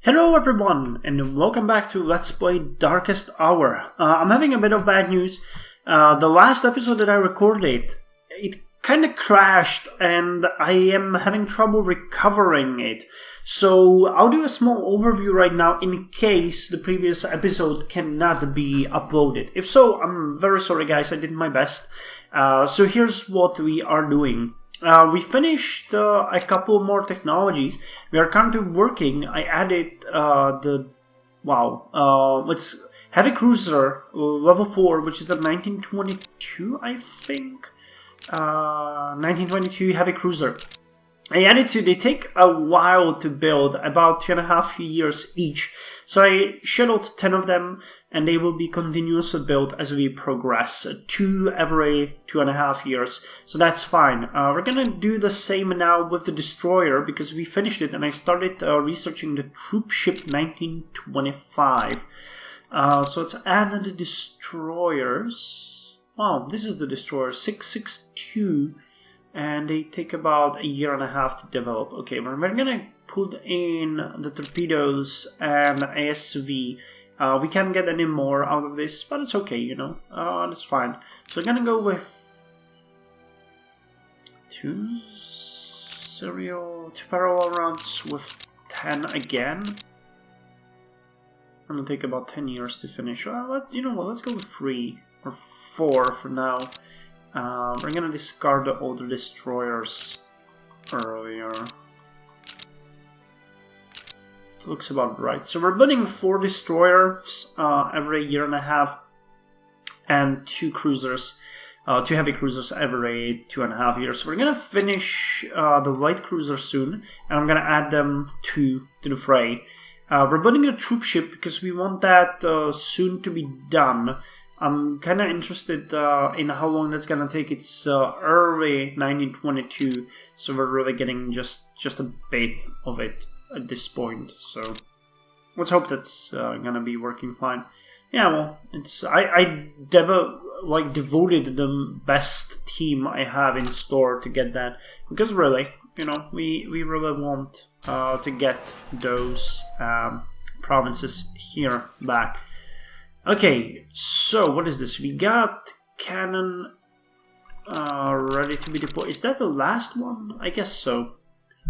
Hello everyone, and welcome back to Let's Play Darkest Hour. I'm having a bit of bad news. The last episode that I recorded, it kind of crashed and I am having trouble recovering it. So I'll do a small overview right now in case the previous episode cannot be uploaded. If so, I'm very sorry guys, I did my best. So here's what we are doing. We finished a couple more technologies. We are currently working. I added it's heavy cruiser level 4, which is the 1922, I think. 1922 heavy cruiser. I added two. They take a while to build, about 2.5 years each. So I scheduled 10 of them, and they will be continuously built as we progress. 2 every 2.5 years. So that's fine. We're gonna do the same now with the destroyer, because we finished it, and I started researching the troop ship 1925. So let's add the destroyers. Wow, this is the destroyer, 662. And they take about 1.5 years to develop. Okay, we're gonna put in the torpedoes and ASV. We can't get any more out of this, but it's okay, you know. That's fine. So we're gonna go with 2 parallel rounds with 10 again. Gonna take about 10 years to finish. You know what? Let's go with 3 or 4 for now. We're gonna discard the older destroyers earlier. It looks about right. So we're building 4 destroyers every 1.5 years, and 2 cruisers, 2 heavy cruisers every 2.5 years. So we're gonna finish the light cruiser soon, and I'm gonna add them to the fray. We're building a troop ship because we want that soon to be done. I'm kind of interested in how long that's going to take. It's early 1922, so we're really getting just a bit of it at this point. So let's hope that's going to be working fine. Yeah, well, I devoted the best team I have in store to get that, because really, you know, we really want to get those provinces here back. Okay, so what is this? We got cannon ready to be deployed. Is that the last one? I guess so.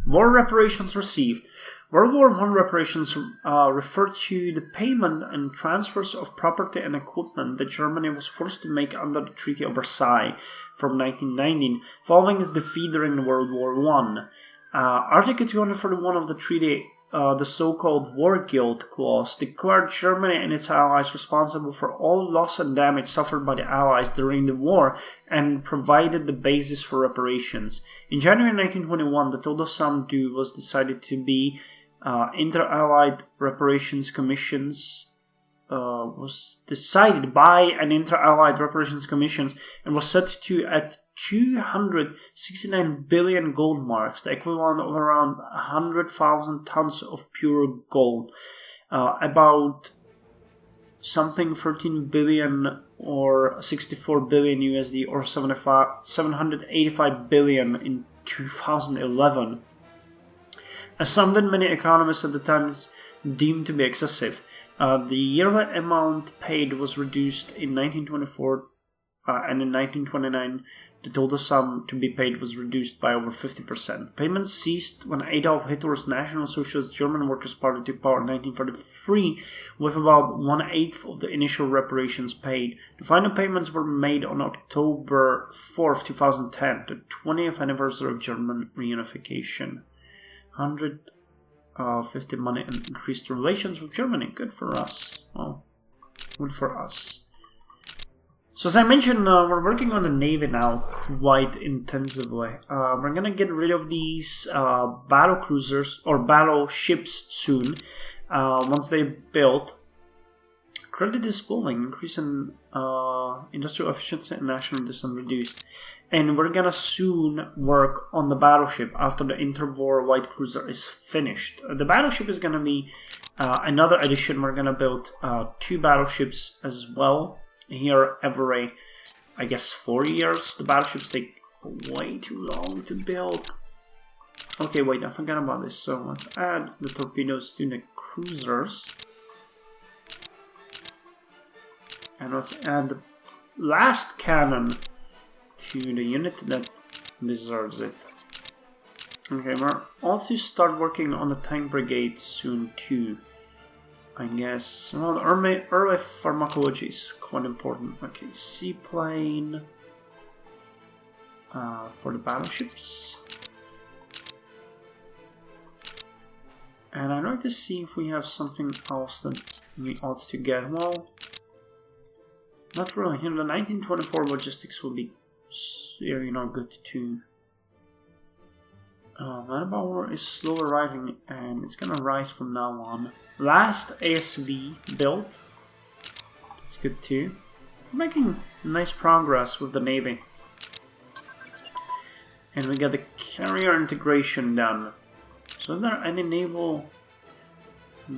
War reparations received. World War I reparations refer to the payment and transfers of property and equipment that Germany was forced to make under the Treaty of Versailles from 1919, following its defeat during World War I. Article 241 of the treaty, the so-called War Guild Clause, declared Germany and its allies responsible for all loss and damage suffered by the allies during the war, and provided the basis for reparations. In January 1921, the total sum due was decided to be Inter-Allied Reparations Commissions. Was decided by an Inter-Allied Reparations Commission and was set to at 269 billion gold marks, the equivalent of around 100,000 tons of pure gold. About something 13 billion or 64 billion USD or 785 billion in 2011. A sum that many economists at the time deemed to be excessive. The yearly amount paid was reduced in 1924, and in 1929 the total sum to be paid was reduced by over 50%. Payments ceased when Adolf Hitler's National Socialist German Workers' Party took power in 1933, with about 1/8 of the initial reparations paid. The final payments were made on October 4th, 2010, the 20th anniversary of German reunification. 150 money and increased relations with Germany. Good for us. Well, good for us. So as I mentioned, we're working on the Navy now quite intensively. We're gonna get rid of these battle cruisers or battleships soon. Once they're built. Credit is falling, increase in industrial efficiency and national distance reduced. And we're gonna soon work on the battleship after the interwar light cruiser is finished. The battleship is gonna be another addition. We're gonna build 2 battleships as well. Here every, I guess, 4 years. The battleships take way too long to build. Okay, wait, I forgot about this. So let's add the torpedoes to the cruisers. And let's add the last cannon to the unit that deserves it. Okay, we're also start working on the tank brigade soon too, I guess. Well, the early pharmacology is quite important. Okay, seaplane for the battleships. And I'd like to see if we have something else that we ought to get. Well, not really. You know, the 1924 logistics will be, you know, good too. Manpower is slowly rising, and it's gonna rise from now on. Last ASV build. It's good too. We're making nice progress with the Navy. And we got the carrier integration done. So is there any naval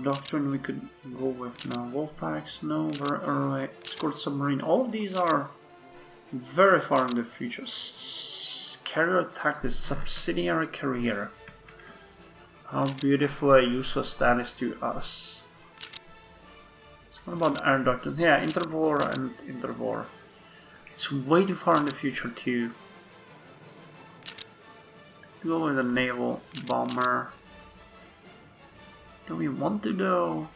doctrine we could go with now? Wolfpacks? No, very early. Escort submarine. All of these are very far in the future. Carrier attack is subsidiary carrier. How beautifully useless that is to us. So what about air doctrines? Yeah, intervor and intervor. It's way too far in the future too. Go with a naval bomber. Do we want to though?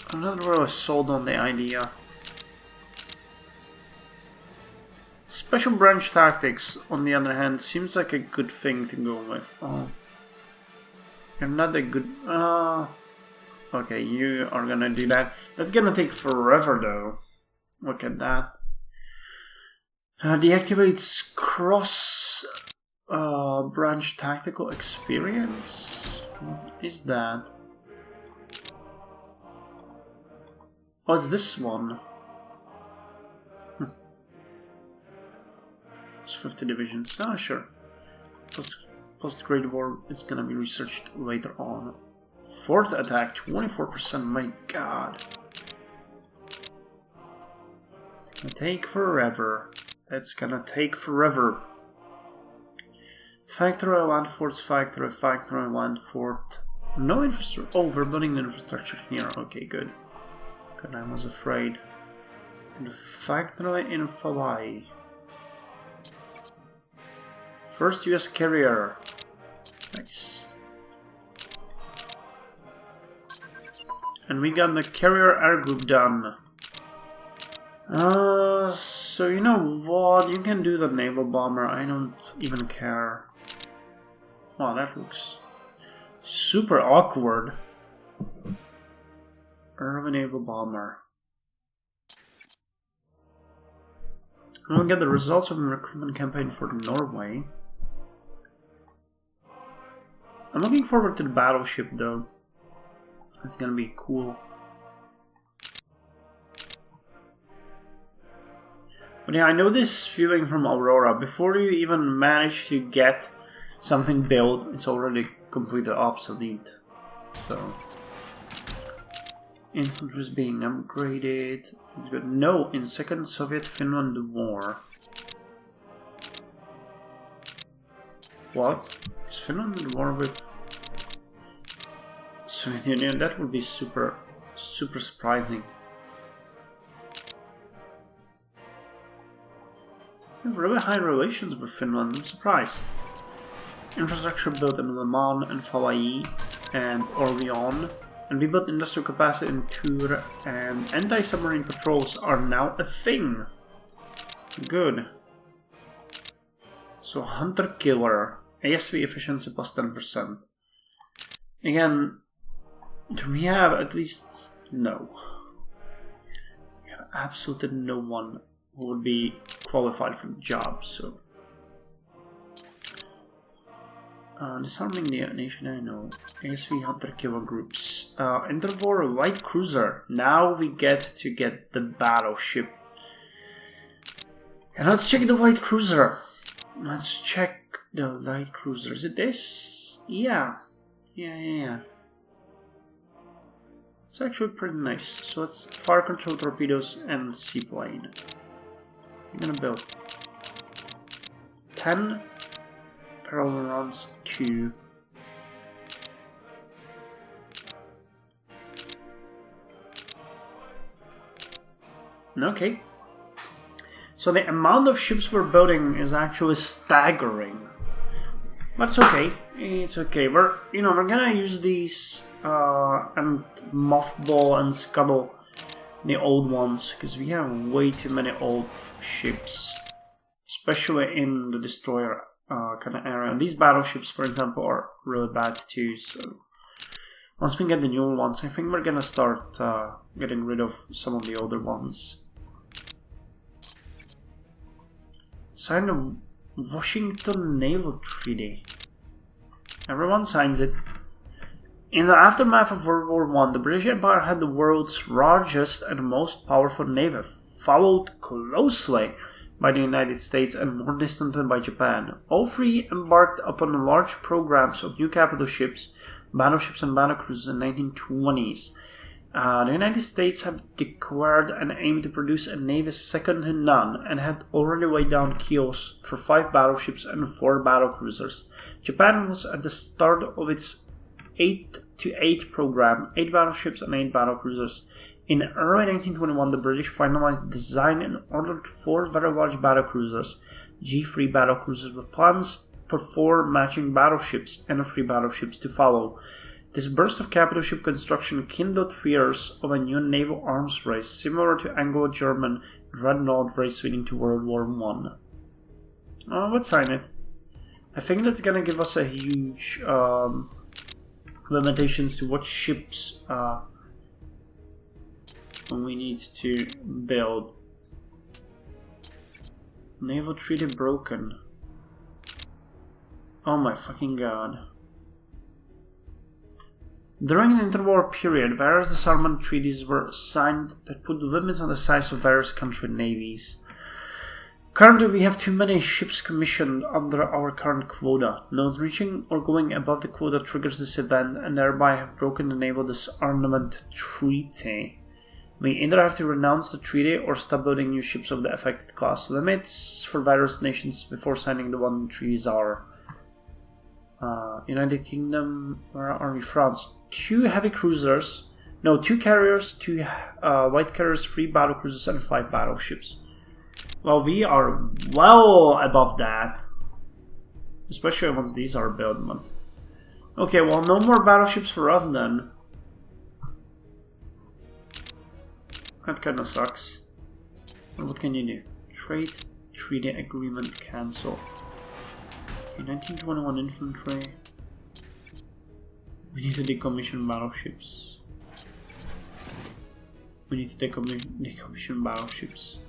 I'm not really sold on the idea. Special branch tactics, on the other hand, seems like a good thing to go with. Oh, you're not a good. Okay, you are gonna do that. That's gonna take forever though. Look at that. Deactivates cross branch tactical experience. What is that? Oh, it's this one. It's 50 divisions. Ah, sure. Post Great War, it's gonna be researched later on. Fort attack, 24%. My God. It's gonna take forever. It's gonna take forever. Factory, land forts, factory, land fort. No infrastructure. Oh, we're building the infrastructure here. Okay, good. Good, I was afraid. The factory in Falai. First US carrier. Nice. And we got the carrier air group done. So you know what? You can do the naval bomber. I don't even care. Wow, that looks super awkward. Early naval bomber. And we'll get the results of the recruitment campaign for Norway. I'm looking forward to the battleship though. It's gonna be cool. But yeah, I know this feeling from Aurora. Before you even manage to get something built, it's already completely obsolete. So, infantry is being upgraded. Good. No, in Second Soviet-Finland War. What? Is Finland at war with Soviet Union? That would be super surprising. We have really high relations with Finland, I'm surprised. Infrastructure built in Le Mans and Falai and Orléans. And we built industrial capacity in Tours, and anti-submarine patrols are now a thing. Good. So Hunter Killer. ASV efficiency plus 10%. Again, do we have at least... No. We have absolutely no one who would be qualified for the job, so... disarming the nation, I know. ASV Hunter Killer groups. Intervor Light Cruiser. Now we get to get the battleship. And let's check the Light Cruiser. Let's check the Light Cruiser. Is it this? Yeah. Yeah. It's actually pretty nice. So it's fire control torpedoes and seaplane. I'm gonna build 10 parallel runs, 2 Okay. So the amount of ships we're building is actually staggering. But it's okay. It's okay. We're gonna use these and mothball and scuttle the old ones because we have way too many old ships, especially in the destroyer kind of area. And these battleships, for example, are really bad too. So once we get the newer ones, I think we're gonna start getting rid of some of the older ones. Sign the Washington Naval Treaty. Everyone signs it. In the aftermath of World War I, the British Empire had the world's largest and most powerful navy, followed closely by the United States and more distantly by Japan. All three embarked upon large programs of new capital ships, battleships and battlecruisers in the 1920s. The United States have declared an aim to produce a navy second to none and had already laid down keels for 5 battleships and 4 battlecruisers. Japan was at the start of its 8-to-8 program, 8 battleships and 8 battlecruisers. In early 1921, the British finalized the design and ordered 4 very large battlecruisers, G3 battlecruisers, with plans for 4 matching battleships and 3 battleships to follow. This burst of capital ship construction kindled fears of a new naval arms race, similar to Anglo-German dreadnought race leading to World War I. Let's sign it. I think that's gonna give us a huge limitations to what ships we need to build. Naval Treaty broken. Oh my fucking god. During the interwar period, various disarmament treaties were signed that put limits on the size of various country navies. Currently, we have too many ships commissioned under our current quota. Not reaching or going above the quota triggers this event and thereby have broken the Naval Disarmament Treaty. We either have to renounce the treaty or stop building new ships of the affected class. Limits for various nations before signing the one treaties are United Kingdom, where are we? France. 2 heavy cruisers, 2 carriers, 2 light carriers, 3 battlecruisers, and 5 battleships. Well, we are well above that, especially once these are built. Okay, well, no more battleships for us then. That kind of sucks. But what can you do? Trade treaty agreement cancel. Okay, 1921 infantry. We need to decommission battleships. We need to decommission battleships.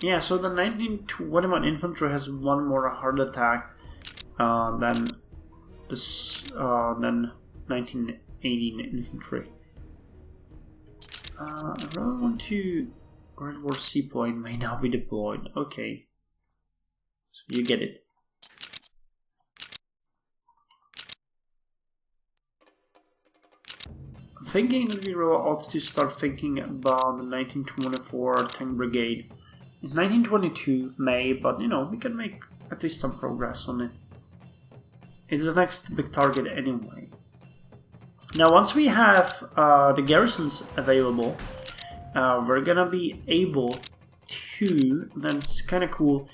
Yeah, so the 1921 infantry has 1 more hard attack than 1918 infantry. I really want to. World War seaplane may now be deployed. Okay, so you get it. I'm thinking that we really ought to start thinking about the 1924 tank brigade. It's 1922 May, but we can make at least some progress on it. It's the next big target anyway. Now, once we have the garrisons available, we're gonna be able to, that's kind of cool,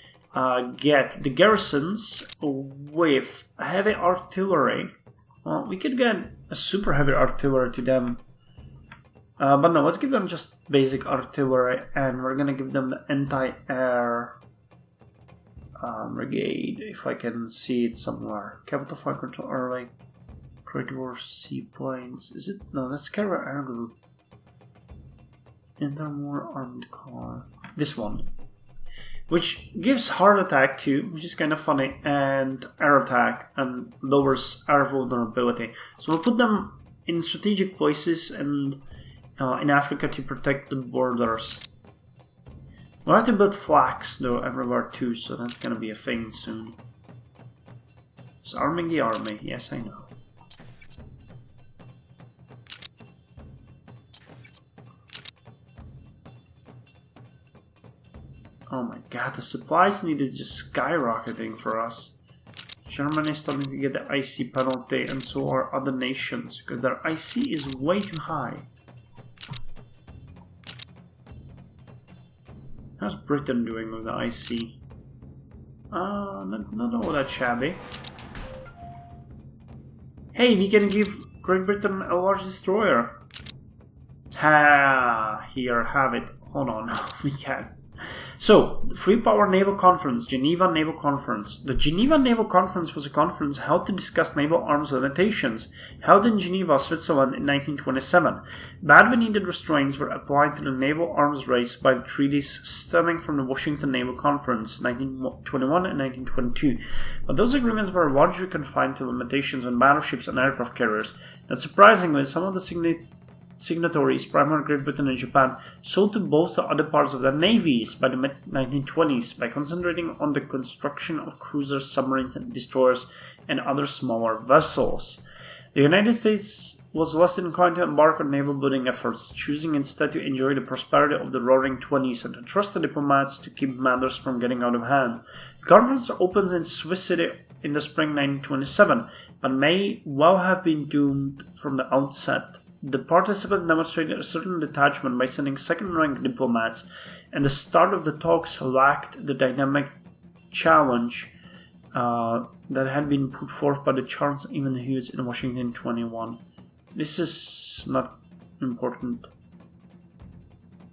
get the garrisons with heavy artillery. Well, we could get a super heavy artillery to them. But no, let's give them just basic artillery, and we're gonna give them the anti-air brigade, if I can see it somewhere. Capital Fire Control early. Great War seaplanes. Is it? No, that's Carrier Air Group. Intermore Armed Car. This one. Which gives hard attack too, which is kind of funny, and air attack, and lowers air vulnerability. So we'll put them in strategic places and in Africa to protect the borders. We'll have to build flags though everywhere too, so that's gonna be a thing soon. It's arming the army, yes I know. Oh my god, the supplies needed is just skyrocketing for us. Germany is starting to get the IC penalty, and so are other nations, because their IC is way too high. How's Britain doing with the IC? Not all that shabby. Hey, we can give Great Britain a large destroyer. Here, have it. Hold on, we can. So, the Free Power Naval Conference, Geneva Naval Conference. The Geneva Naval Conference was a conference held to discuss naval arms limitations, held in Geneva, Switzerland in 1927. Badly needed restraints were applied to the naval arms race by the treaties stemming from the Washington Naval Conference, 1921 and 1922. But those agreements were largely confined to limitations on battleships and aircraft carriers. Not surprisingly, some of the signatories, primarily Great Britain and Japan, sought to bolster other parts of their navies by the mid-1920s by concentrating on the construction of cruisers, submarines, and destroyers, and other smaller vessels. The United States was less inclined to embark on naval building efforts, choosing instead to enjoy the prosperity of the Roaring Twenties and to trust the diplomats to keep matters from getting out of hand. The conference opens in Swiss City in the spring 1927, but may well have been doomed from the outset. The participants demonstrated a certain detachment by sending second-rank diplomats, and the start of the talks lacked the dynamic challenge that had been put forth by the Charles Evans Hughes in Washington 21. This is not important.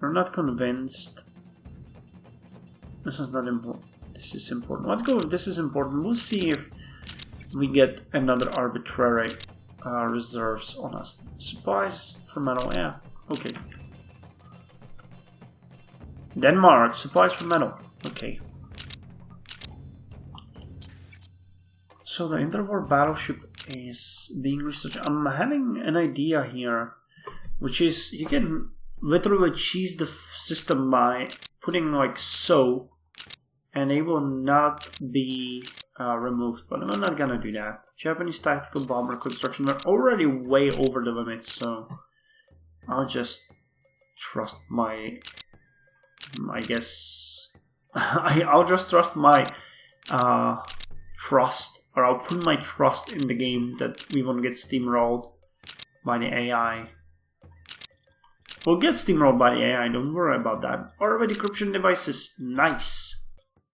We're not convinced. This is not important. This is important. Let's go with this is important. We'll see if we get another arbitrary reserves on us. Supplies for metal, yeah. Okay. Denmark, supplies for metal. Okay. So the interwar battleship is being researched. I'm having an idea here, which is you can literally cheese the system by putting like so, and it will not be removed, but I'm not gonna do that. Japanese tactical bomber construction, they're already way over the limit, so I'll just trust my I guess I'll just trust my trust, or I'll put my trust in the game that we won't get steamrolled by the AI. We'll get steamrolled by the AI, don't worry about that. Orbital decryption devices, nice.